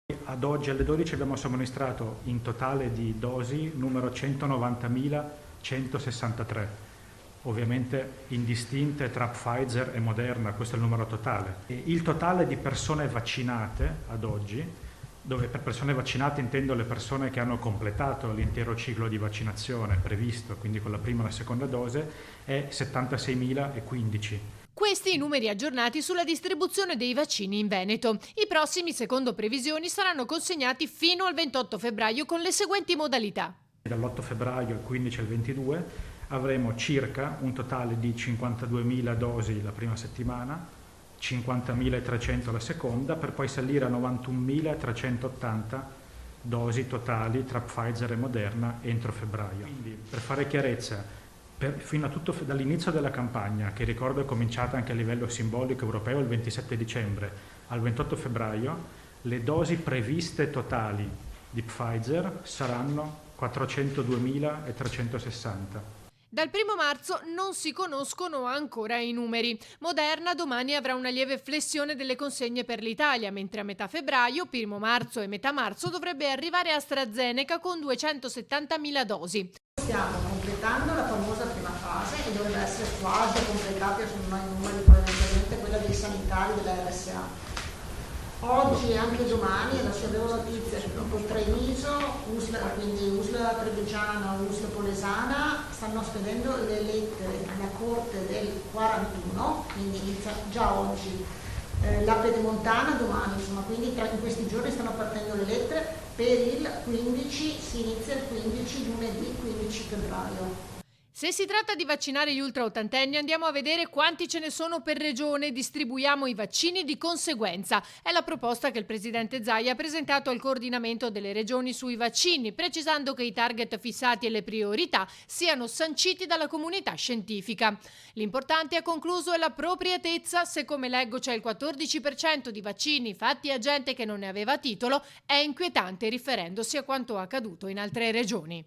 Ad oggi alle 12 abbiamo somministrato in totale di dosi numero 190.163, ovviamente indistinte tra Pfizer e Moderna, questo è il numero totale. E il totale di persone vaccinate ad oggi, dove per persone vaccinate intendo le persone che hanno completato l'intero ciclo di vaccinazione previsto, quindi con la prima e la seconda dose, è 76.015. Questi i numeri aggiornati sulla distribuzione dei vaccini in Veneto. I prossimi, secondo previsioni, saranno consegnati fino al 28 febbraio con le seguenti modalità. Dall'8 febbraio al 15 al 22 avremo circa un totale di 52.000 dosi la prima settimana, 50.300 la seconda, per poi salire a 91.380 dosi totali tra Pfizer e Moderna entro febbraio. Quindi, per fare chiarezza, fino a dall'inizio della campagna, che ricordo è cominciata anche a livello simbolico europeo il 27 dicembre, al 28 febbraio, le dosi previste totali di Pfizer saranno 402.360. Dal 1 marzo non si conoscono ancora i numeri. Moderna domani avrà una lieve flessione delle consegne per l'Italia, mentre a metà febbraio, 1 marzo e metà marzo dovrebbe arrivare AstraZeneca con 270.000 dosi. Stiamo completando la famosa prima fase e dovrebbe essere quasi completata, sono i numeri probabilmente quella dei sanitari della RSA. Oggi e anche domani, adesso avevo notizia che dopo Treviso, USL, quindi USL Trevigiana, USL Polesana, stanno spedendo le lettere alla Corte del 41, quindi inizia già oggi. La Pedemontana domani, insomma, quindi in questi giorni stanno partendo le lettere per il 15, si inizia il 15, lunedì 15 febbraio. Se si tratta di vaccinare gli ultraottantenni, andiamo a vedere quanti ce ne sono per regione e distribuiamo i vaccini di conseguenza. È la proposta che il presidente Zaia ha presentato al coordinamento delle regioni sui vaccini, precisando che i target fissati e le priorità siano sanciti dalla comunità scientifica. L'importante, ha concluso, è l'appropriatezza. Se, come leggo, c'è il 14% di vaccini fatti a gente che non ne aveva titolo, è inquietante riferendosi a quanto accaduto in altre regioni.